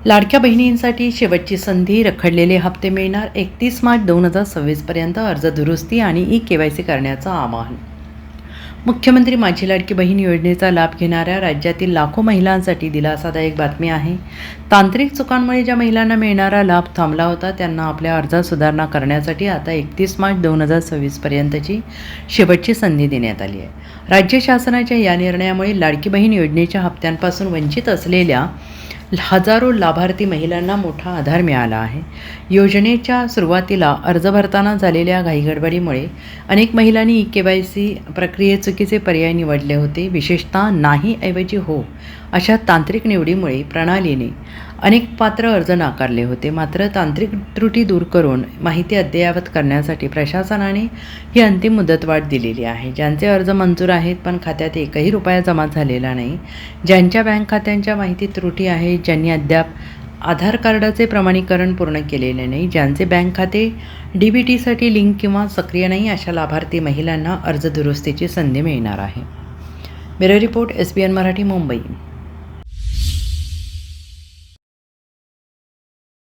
लाडक्या बहिणींसाठी शेवटची संधी. रखडलेले हप्ते मिळणार. 31 मार्च 2026 पर्यंत अर्ज दुरुस्ती आणि ई-KYC करण्याचं आवाहन. मुख्यमंत्री माझी लाडकी बहीण योजनेचा लाभ घेणाऱ्या राज्यातील लाखो महिलांसाठी दिलासादायक बातमी आहे. तांत्रिक चुकांमुळे ज्या महिलांना मिळणारा लाभ थांबला होता त्यांना आपल्या अर्जात सुधारणा करण्यासाठी आता 31 मार्च 2026 पर्यंतची शेवटची संधी देण्यात आली आहे. राज्य शासनाच्या या निर्णयामुळे लाडकी बहीण योजनेच्या हप्त्यांपासून वंचित असलेल्या हजारो लाभार्थी महिलांना मोठा आधार मिळाला आहे. योजनेच्या सुरुवातीला अर्ज भरताना झालेल्या घाईगडबडीमुळे अनेक महिलांनी ई-KYC प्रक्रियेत चुकीचे पर्याय निवडले होते. विशेषतः नाही ऐवजी हो अशा तांत्रिक निवडीमुळे प्रणालीने अनेक पात्र अर्ज नाकारले होते. मात्र तांत्रिक त्रुटी दूर करून माहिती अद्ययावत करण्यासाठी प्रशासनाने ही अंतिम मुदतवाढ दिलेली आहे. ज्यांचे अर्ज मंजूर आहेत पण खात्यात एकही रुपया जमा झालेला नाही, ज्यांच्या बँक खात्यांच्या माहितीत त्रुटी आहे, ज्यांनी अद्याप आधार कार्डाचे प्रमाणीकरण पूर्ण केलेले नाही, ज्यांचे बँक खाते DBTसाठी लिंक किंवा सक्रिय नाही, अशा लाभार्थी महिलांना अर्ज दुरुस्तीची संधी मिळणार आहे. Bureau report, SBN Marathi, Mumbai.